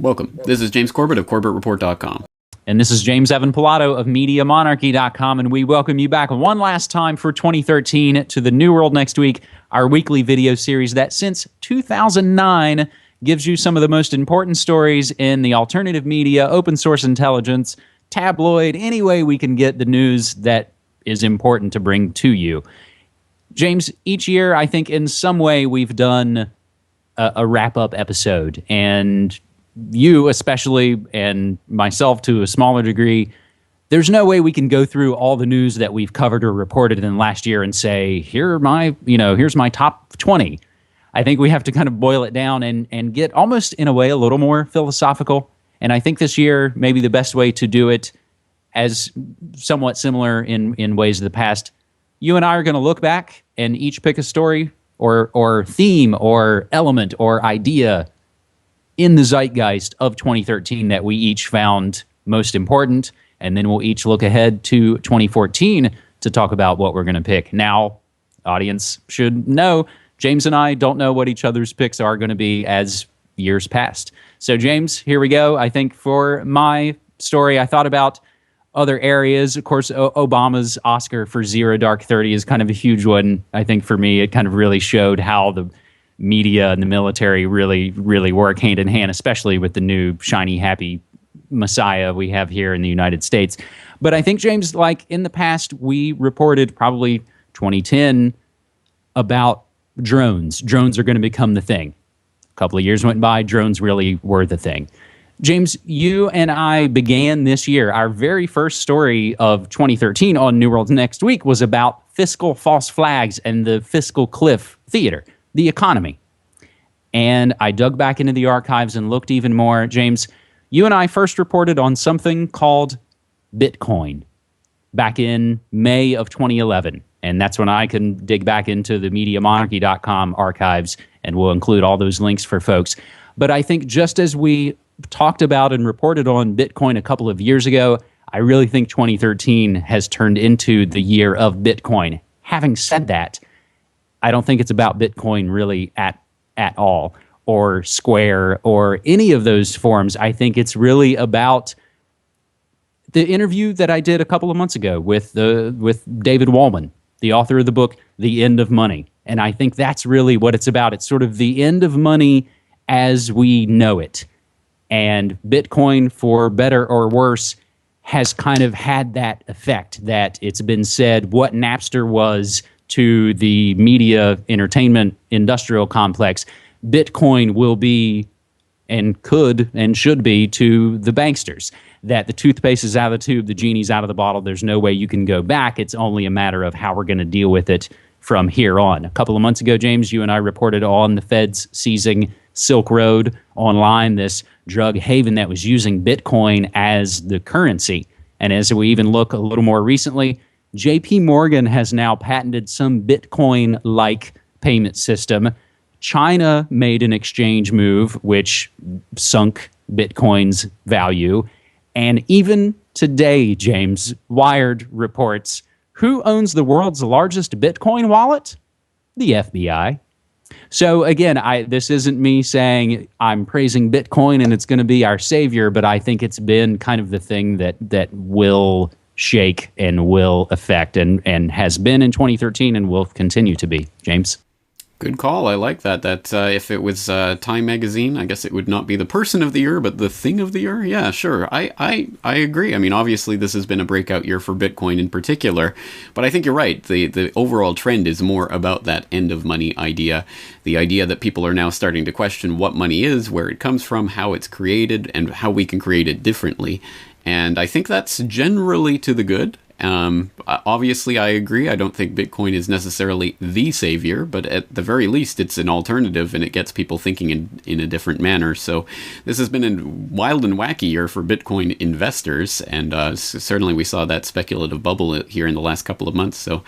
Welcome. This is James Corbett of CorbettReport.com. And this is James Evan Pilato of MediaMonarchy.com, and we welcome you back one last time for 2013 to the New World Next Week, our weekly video series that since 2009 gives you some of the most important stories in the alternative media, open source intelligence, tabloid, any way we can get the news that is important to bring to you. James, each year I think in some way we've done a wrap-up episode, and you especially, and myself to a smaller degree, there's no way we can go through all the news that we've covered or reported in last year and say, here's my top 20. I think we have to kind of boil it down and get almost in a way a little more philosophical. And I think this year, maybe the best way to do it, as somewhat similar in ways of the past, you and I are going to look back and each pick a story or theme or element or idea in the zeitgeist of 2013 that we each found most important, and then we'll each look ahead to 2014 to talk about what we're going to pick. Now, audience should know, James and I don't know what each other's picks are going to be as years passed. So, James, here we go. I think for my story, I thought about other areas. Of course, Obama's Oscar for Zero Dark 30 is kind of a huge one. I think for me, it kind of really showed how the media and the military really work hand in hand, especially with the new shiny, happy messiah we have here in the United States. But I think, James, like in the past, we reported probably 2010 about drones. Drones are going to become the thing. A couple of years went by, drones really were the thing. James, you and I began this year. Our very first story of 2013 on New World Next Week was about fiscal false flags and the fiscal cliff theater, the economy. And I dug back into the archives and looked even more. James, you and I first reported on something called Bitcoin back in May of 2011. And that's when I can dig back into the MediaMonarchy.com archives, and we'll include all those links for folks. But I think just as we talked about and reported on Bitcoin a couple of years ago, I really think 2013 has turned into the year of Bitcoin. Having said that, I don't think it's about Bitcoin really at all, or Square, or any of those forums. I think it's really about the interview that I did a couple of months ago with David Wallman, the author of the book, The End of Money. And I think that's really what it's about. It's sort of the end of money as we know it. And Bitcoin, for better or worse, has kind of had that effect, that it's been said what Napster was to the media entertainment industrial complex, Bitcoin will be and could and should be to the banksters. That the toothpaste is out of the tube, the genie's out of the bottle, there's no way you can go back. It's only a matter of how we're going to deal with it from here on. A couple of months ago, James, you and I reported on the feds seizing Silk Road Online, this drug haven that was using Bitcoin as the currency. And as we even look a little more recently, JP Morgan has now patented some Bitcoin-like payment system. China made an exchange move which sunk Bitcoin's value. And even today, James, Wired reports, who owns the world's largest Bitcoin wallet? The FBI. So again, this isn't me saying I'm praising Bitcoin and it's going to be our savior, but I think it's been kind of the thing that will shake and will affect and has been in 2013 and will continue to be. James? Good call. I like that. That if it was Time Magazine, I guess it would not be the person of the year, but the thing of the year. Yeah, sure. I agree. I mean, obviously, this has been a breakout year for Bitcoin in particular, but I think you're right. The overall trend is more about that end of money idea, the idea that people are now starting to question what money is, where it comes from, how it's created, and how we can create it differently. And I think that's generally to the good. Obviously, I agree. I don't think Bitcoin is necessarily the savior, but at the very least, it's an alternative and it gets people thinking in a different manner. So this has been a wild and wacky year for Bitcoin investors, and certainly we saw that speculative bubble here in the last couple of months. So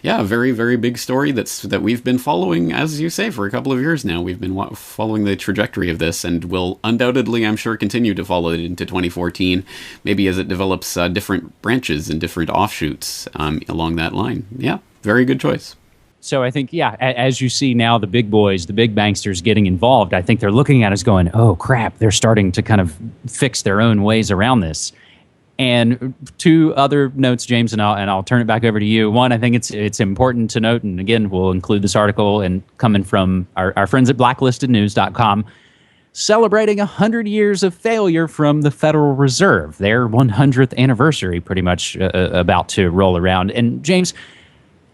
yeah, a very, very big story that we've been following, as you say, for a couple of years now. We've been following the trajectory of this, and will undoubtedly, I'm sure, continue to follow it into 2014, maybe as it develops different branches and different offshoots along that line. Yeah, very good choice. So I think, yeah, as you see now, the big boys, the big banksters getting involved, I think they're looking at us going, oh, crap, they're starting to kind of fix their own ways around this. And two other notes, James, and I'll turn it back over to you. One, I think it's important to note, and again, we'll include this article and coming from our friends at blacklistednews.com, celebrating 100 years of failure from the Federal Reserve, their 100th anniversary pretty much about to roll around. And James,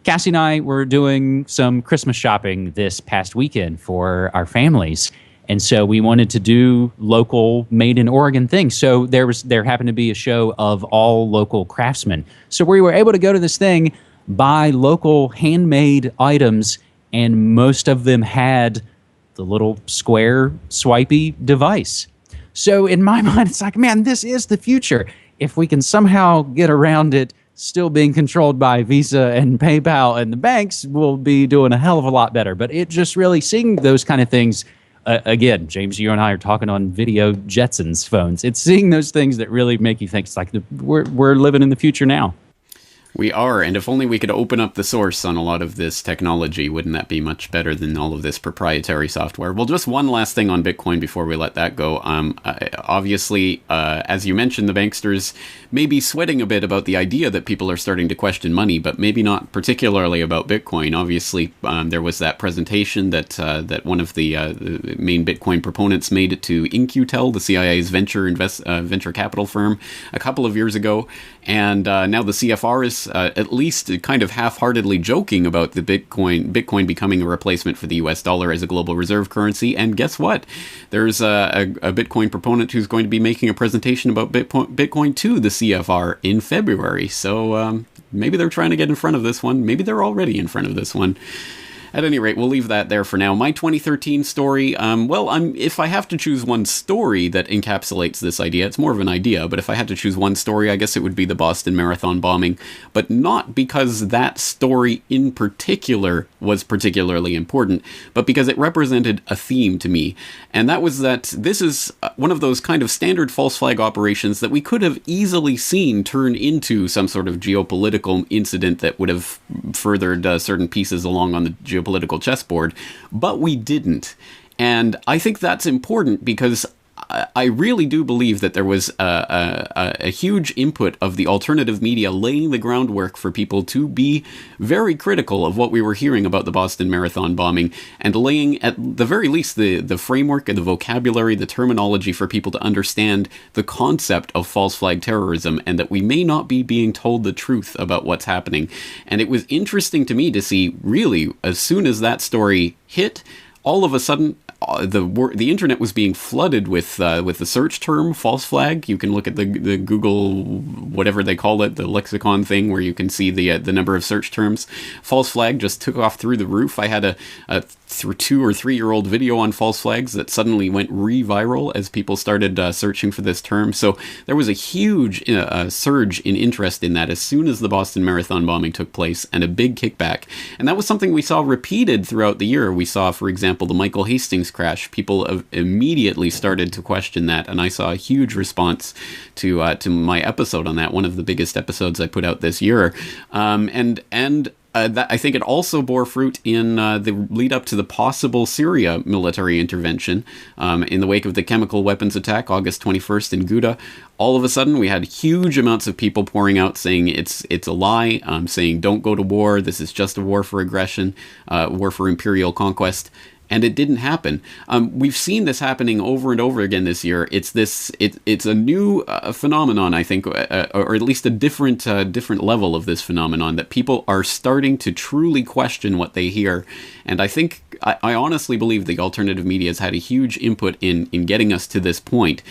Cassie and I were doing some Christmas shopping this past weekend for our families. And so we wanted to do local made in Oregon things. So there happened to be a show of all local craftsmen. So we were able to go to this thing, buy local handmade items, and most of them had the little square swipey device. So in my mind, it's like, man, this is the future. If we can somehow get around it still being controlled by Visa and PayPal and the banks, we'll be doing a hell of a lot better. But it just really, seeing those kind of things, again, James, you and I are talking on video Jetsons phones. It's seeing those things that really make you think it's like we're living in the future now. We are, and if only we could open up the source on a lot of this technology, wouldn't that be much better than all of this proprietary software? Well, just one last thing on Bitcoin before we let that go. Obviously, as you mentioned, the banksters may be sweating a bit about the idea that people are starting to question money, but maybe not particularly about Bitcoin. Obviously, there was that presentation that one of the main Bitcoin proponents made to In-Q-Tel, the CIA's venture capital firm, a couple of years ago, and now the CFR is at least kind of half-heartedly joking about the Bitcoin becoming a replacement for the US dollar as a global reserve currency. And guess what? There's a Bitcoin proponent who's going to be making a presentation about Bitcoin to the CFR in February. So maybe they're trying to get in front of this one. Maybe they're already in front of this one. At any rate, we'll leave that there for now. My 2013 story, if I have to choose one story that encapsulates this idea, it's more of an idea, but if I had to choose one story, I guess it would be the Boston Marathon bombing, but not because that story in particular was particularly important, but because it represented a theme to me, and that was that this is one of those kind of standard false flag operations that we could have easily seen turn into some sort of geopolitical incident that would have furthered certain pieces along on the geopolitical chessboard, but we didn't. And I think that's important because I really do believe that there was a huge input of the alternative media laying the groundwork for people to be very critical of what we were hearing about the Boston Marathon bombing, and laying, at the very least, the framework and the vocabulary, the terminology for people to understand the concept of false flag terrorism, and that we may not be being told the truth about what's happening. And it was interesting to me to see, really, as soon as that story hit, all of a sudden, the internet was being flooded with the search term false flag. You can look at the Google, whatever they call it, the lexicon thing, where you can see the number of search terms. False flag just took off through the roof. I had a 2 or 3 year old video on false flags that suddenly went re-viral as people started searching for this term. So there was a huge surge in interest in that as soon as the Boston Marathon bombing took place, and a big kickback. And that was something we saw repeated throughout the year. We saw, for example, the Michael Hastings crash. People immediately started to question that, and I saw a huge response to my episode on that, one of the biggest episodes I put out this year. That, I think it also bore fruit in the lead up to the possible Syria military intervention. In the wake of the chemical weapons attack, August 21st in Ghouta, all of a sudden we had huge amounts of people pouring out saying it's a lie, saying don't go to war, this is just a war for aggression, war for imperial conquest. And it didn't happen. We've seen this happening over and over again this year. It's a new phenomenon, I think, or at least a different level of this phenomenon, that people are starting to truly question what they hear. And I think, I honestly believe the alternative media has had a huge input in getting us to this point.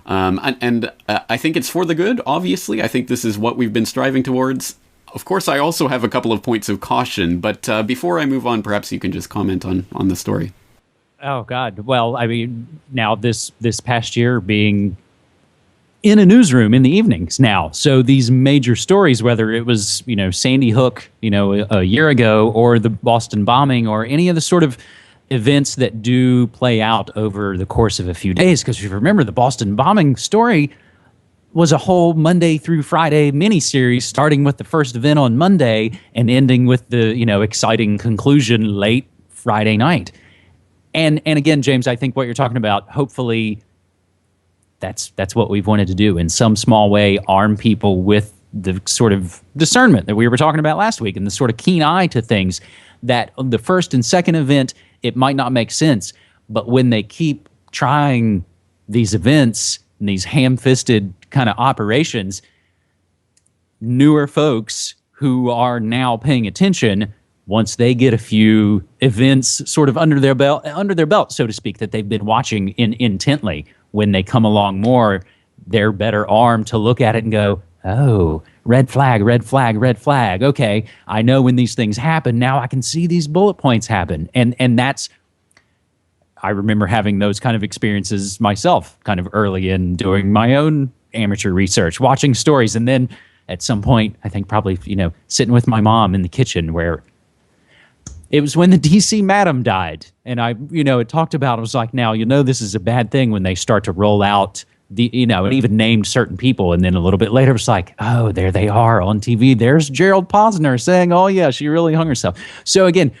And I think it's for the good, obviously. I think this is what we've been striving towards. Of course, I also have a couple of points of caution, but before I move on, perhaps you can just comment on the story. Oh, God. Well, I mean, now this past year being in a newsroom in the evenings now. So these major stories, whether it was, Sandy Hook, a year ago, or the Boston bombing, or any of the sort of events that do play out over the course of a few days. Because if you remember the Boston bombing story, was a whole Monday through Friday miniseries, starting with the first event on Monday and ending with the exciting conclusion late Friday night. And again, James, I think what you're talking about, hopefully, that's what we've wanted to do in some small way, arm people with the sort of discernment that we were talking about last week and the sort of keen eye to things that the first and second event, it might not make sense, but when they keep trying these events and these ham-fisted kind of operations, newer folks who are now paying attention, once they get a few events sort of under their belt, so to speak, that they've been watching intently, when they come along more, they're better armed to look at it and go, oh, red flag, red flag, red flag. Okay, I know when these things happen. Now I can see these bullet points happen. And that's, I remember having those kind of experiences myself kind of early in doing my own amateur research, watching stories. And then at some point, I think probably, sitting with my mom in the kitchen, where it was when the DC Madam died. And it talked about, it was like, now, this is a bad thing when they start to roll out it even named certain people. And then a little bit later, it was like, oh, there they are on TV. There's Gerald Posner saying, oh, yeah, she really hung herself. So again,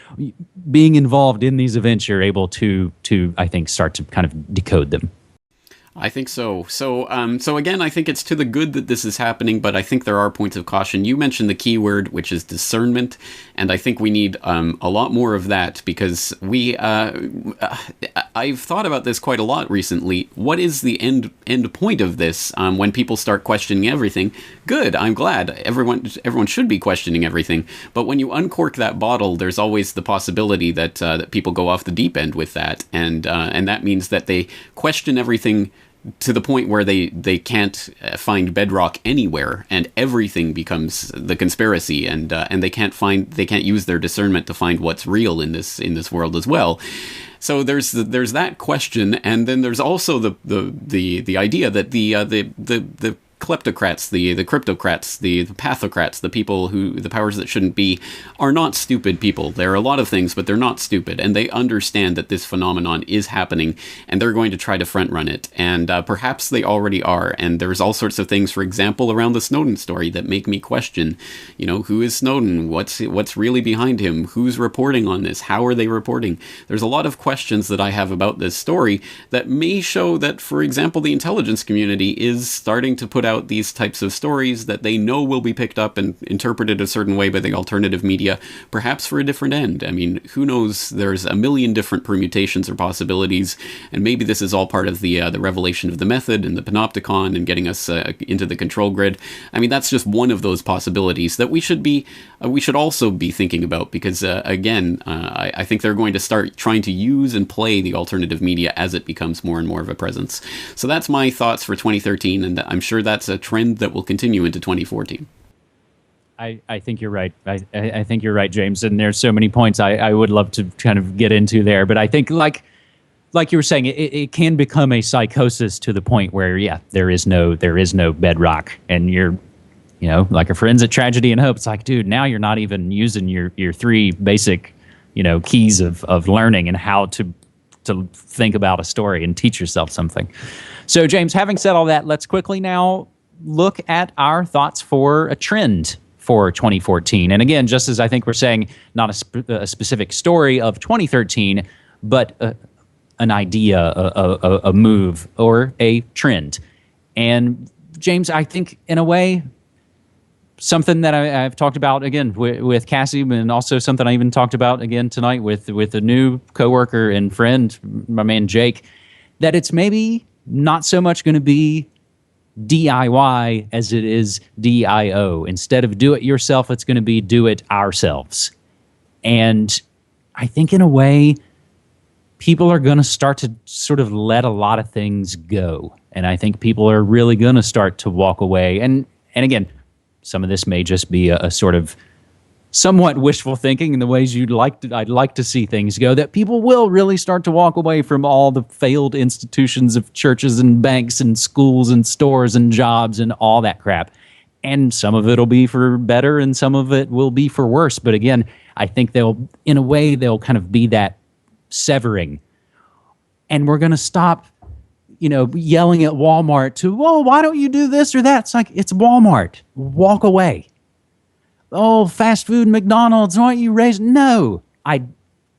being involved in these events, you're able to I think, start to kind of decode them. I think so. So again, I think it's to the good that this is happening, but I think there are points of caution. You mentioned the key word, which is discernment, and I think we need a lot more of that, because I've thought about this quite a lot recently. What is the end point of this when people start questioning everything? Good, I'm glad. Everyone should be questioning everything, but when you uncork that bottle, there's always the possibility that people go off the deep end with that, and that means that they question everything to the point where they can't find bedrock anywhere, and everything becomes the conspiracy, and they can't use their discernment to find what's real in this world as well. So there's that question, and then there's also the idea that the kleptocrats, the cryptocrats, the pathocrats, the people the powers that shouldn't be, are not stupid people. They're a lot of things, but they're not stupid, and they understand that this phenomenon is happening, and they're going to try to front run it, and perhaps they already are. And there's all sorts of things, for example, around the Snowden story that make me question, who is Snowden? What's really behind him? Who's reporting on this? How are they reporting? There's a lot of questions that I have about this story that may show that, for example, the intelligence community is starting to put out these types of stories that they know will be picked up and interpreted a certain way by the alternative media, perhaps for a different end. I mean, who knows? There's a million different permutations or possibilities, and maybe this is all part of the revelation of the method and the panopticon and getting us into the control grid. I mean, that's just one of those possibilities that we should also be thinking about, because again, I think they're going to start trying to use and play the alternative media as it becomes more and more of a presence. So that's my thoughts for 2013, and I'm sure that's a trend that will continue into 2014. I think you're right. I think you're right, James. And there's so many points I would love to kind of get into there. But I think, like you were saying, it can become a psychosis to the point where, yeah, there is no bedrock, and you're, like a forensic tragedy and hope. It's like, dude, now you're not even using your three basic, keys of learning and how to think about a story and teach yourself something. So, James, having said all that, let's quickly now look at our thoughts for a trend for 2014. And again, just as I think we're saying, not a specific story of 2013, but an idea, a move, or a trend. And James, I think in a way, something that I've talked about again with Cassie, and also something I even talked about again tonight with a new coworker and friend, my man Jake, that it's maybe not so much going to be DIY as it is DIO. Instead of do it yourself, it's going to be do it ourselves. And I think in a way, people are going to start to sort of let a lot of things go. And I think people are really going to start to walk away. And again, some of this may just be a sort of somewhat wishful thinking in the ways I'd like to see things go, that people will really start to walk away from all the failed institutions of churches and banks and schools and stores and jobs and all that crap. And some of it will be for better and some of it will be for worse. But again, I think they'll kind of be that severing. And we're going to stop yelling at Walmart to, "Whoa, why don't you do this or that?" It's like, it's Walmart. Walk away. Oh, fast food, McDonald's, why don't you raise? No,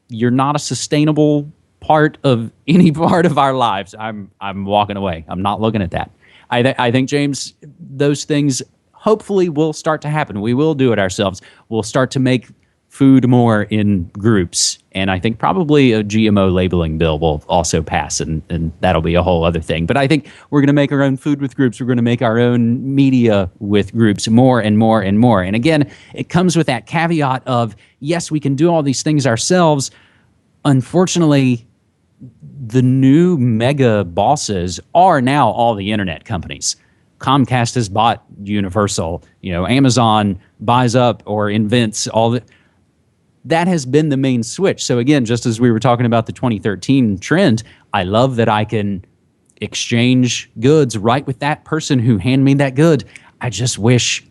you're not a sustainable part of any part of our lives. I'm walking away. I'm not looking at that. I think, James, those things hopefully will start to happen. We will do it ourselves. We'll start to make food more in groups. And I think probably a GMO labeling bill will also pass, and that'll be a whole other thing. But I think we're going to make our own food with groups. We're going to make our own media with groups more and more and more. And again, it comes with that caveat of, yes, we can do all these things ourselves. Unfortunately, the new mega bosses are now all the internet companies. Comcast has bought Universal. Amazon buys up or invents all the. That has been the main switch. So again, just as we were talking about the 2013 trend, I love that I can exchange goods right with that person who handed me that good. I just wish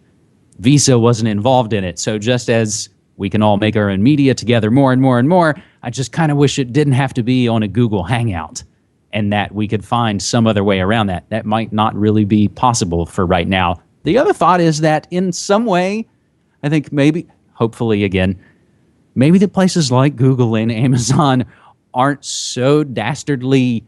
Visa wasn't involved in it. So just as we can all make our own media together more and more and more, I just kind of wish it didn't have to be on a Google Hangout, and that we could find some other way around that. That might not really be possible for right now. The other thought is that in some way, I think maybe, hopefully again, maybe the places like Google and Amazon aren't so dastardly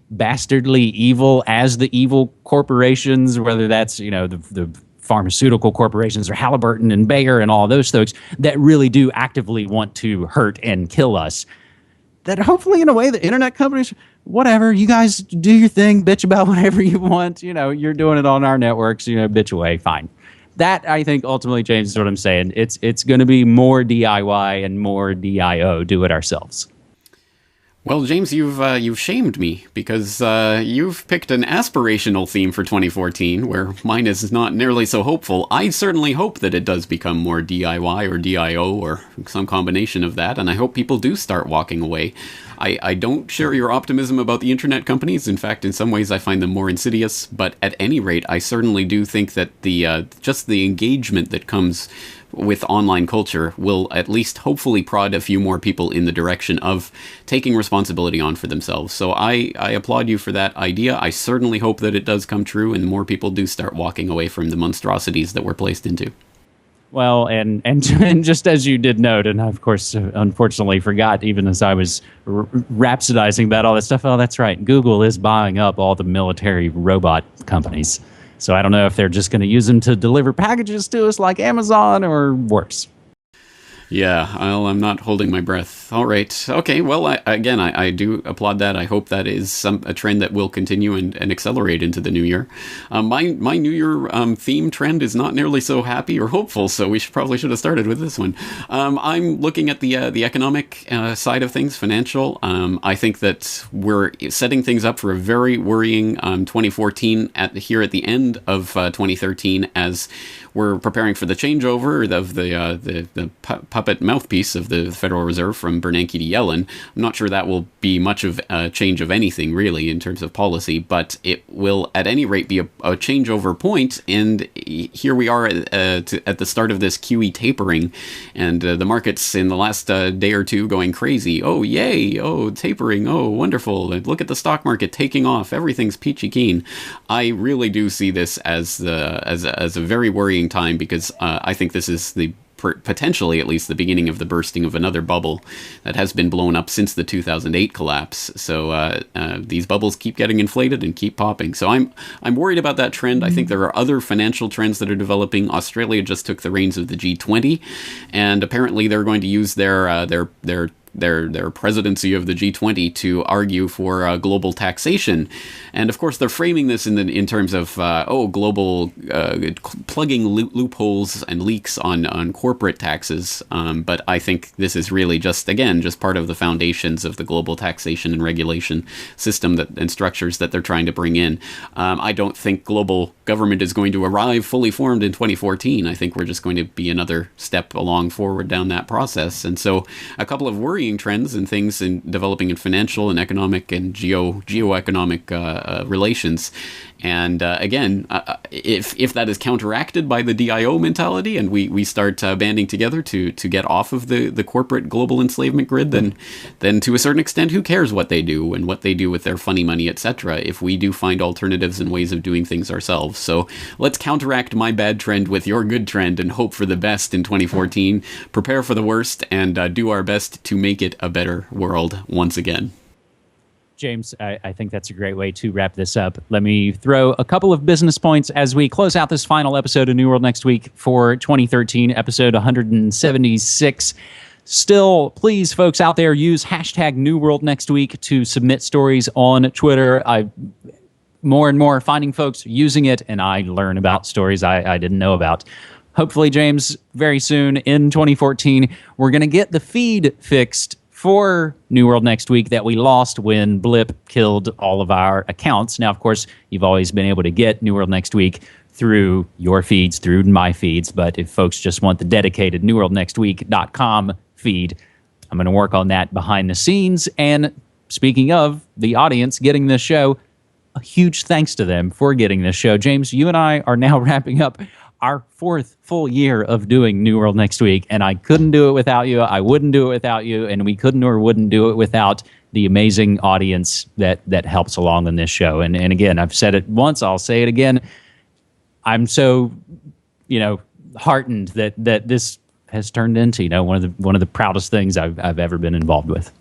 evil as the evil corporations, whether that's, the pharmaceutical corporations or Halliburton and Bayer and all those folks that really do actively want to hurt and kill us. That hopefully, in a way, the internet companies, whatever, you guys do your thing, bitch about whatever you want. You're doing it on our networks, bitch away, fine. That, I think, ultimately changes what I'm saying. It's going to be more DIY and more DIO, do it ourselves. Well, James, you've shamed me, because you've picked an aspirational theme for 2014, where mine is not nearly so hopeful. I certainly hope that it does become more DIY or DIO or some combination of that, and I hope people do start walking away. I don't share your optimism about the internet companies. In fact, in some ways, I find them more insidious. But at any rate, I certainly do think that just the engagement that comes with online culture will at least hopefully prod a few more people in the direction of taking responsibility on for themselves. So I applaud you for that idea. I certainly hope that it does come true and more people do start walking away from the monstrosities that we're placed into. Well, and just as you did note, and I, of course, unfortunately forgot, even as I was rhapsodizing about all that stuff, oh, that's right, Google is buying up all the military robot companies. So I don't know if they're just going to use them to deliver packages to us like Amazon or worse. Yeah, I'm not holding my breath. All right. Okay, well, I do applaud that. I hope that is a trend that will continue and accelerate into the new year. My New Year theme trend is not nearly so happy or hopeful, so we probably should have started with this one. I'm looking at the economic side of things, financial. I think that we're setting things up for a very worrying 2014 here at the end of 2013 as we're preparing for the changeover of the puppet mouthpiece of the Federal Reserve from Bernanke to Yellen. I'm not sure that will be much of a change of anything, really, in terms of policy, but it will, at any rate, be a changeover point, and here we are at the start of this QE tapering, and the markets in the last day or two going crazy. Oh, yay! Oh, tapering! Oh, wonderful! Look at the stock market taking off. Everything's peachy keen. I really do see this as a very worrying time, because I think this is potentially at least the beginning of the bursting of another bubble that has been blown up since the 2008 collapse. So these bubbles keep getting inflated and keep popping. So I'm worried about that trend. I think there are other financial trends that are developing. Australia just took the reins of the G20, and apparently they're going to use their presidency of the G20 to argue for global taxation. And of course, they're framing this in terms of, global plugging loopholes and leaks on corporate taxes. But I think this is really just part of the foundations of the global taxation and regulation system and structures that they're trying to bring in. I don't think global government is going to arrive fully formed in 2014. I think we're just going to be another step forward down that process. And so a couple of worries worrying trends and things in developing in financial and economic and geoeconomic relations. And again, if that is counteracted by the DIO mentality and we start banding together to get off of the corporate global enslavement grid, then to a certain extent, who cares what they do and what they do with their funny money, etc., if we do find alternatives and ways of doing things ourselves. So let's counteract my bad trend with your good trend and hope for the best in 2014, prepare for the worst, and do our best to make it a better world once again. James, I think that's a great way to wrap this up. Let me throw a couple of business points as we close out this final episode of New World Next Week for 2013, episode 176. Still, please, folks out there, use hashtag New World Next Week to submit stories on Twitter. More and more finding folks using it, and I learn about stories I didn't know about. Hopefully, James, very soon in 2014, we're going to get the feed fixed for New World Next Week that we lost when Blip killed all of our accounts. Now, of course, you've always been able to get New World Next Week through your feeds, through my feeds, but if folks just want the dedicated newworldnextweek.com feed, I'm going to work on that behind the scenes. And speaking of the audience getting this show, a huge thanks to them for getting this show. James, you and I are now wrapping up our 4th full year of doing New World Next Week, and I couldn't do it without you. I wouldn't do it without you, and we couldn't or wouldn't do it without the amazing audience that helps along on this show. And again, I've said it once, I'll say it again. I'm so, heartened that this has turned into, one of the proudest things I've ever been involved with.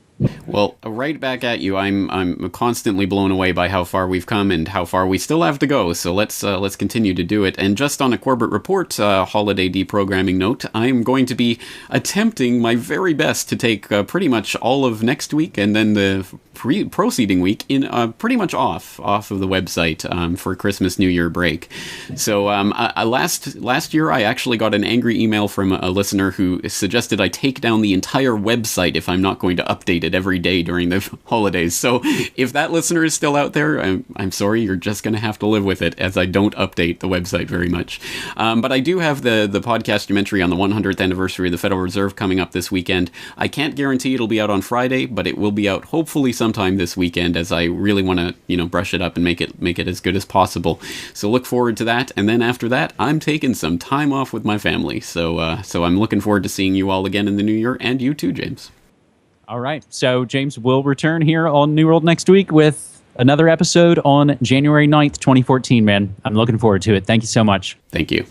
Well, right back at you. I'm constantly blown away by how far we've come and how far we still have to go. So let's continue to do it. And just on a Corbett Report holiday deprogramming note, I'm going to be attempting my very best to take pretty much all of next week and then the proceeding week in pretty much off of the website for Christmas New Year break. So last year I actually got an angry email from a listener who suggested I take down the entire website if I'm not going to update it every day during the holidays. So if that listener is still out there, I'm sorry, you're just going to have to live with it, as I don't update the website very much. But I do have the podcast documentary on the 100th anniversary of the Federal Reserve coming up this weekend. I can't guarantee it'll be out on Friday, but it will be out hopefully sometime this weekend, as I really want to brush it up and make it as good as possible. So look forward to that. And then after that, I'm taking some time off with my family. So I'm looking forward to seeing you all again in the new year, and you too, James. All right. So James will return here on New World Next Week with another episode on January 9th, 2014, man. I'm looking forward to it. Thank you so much. Thank you.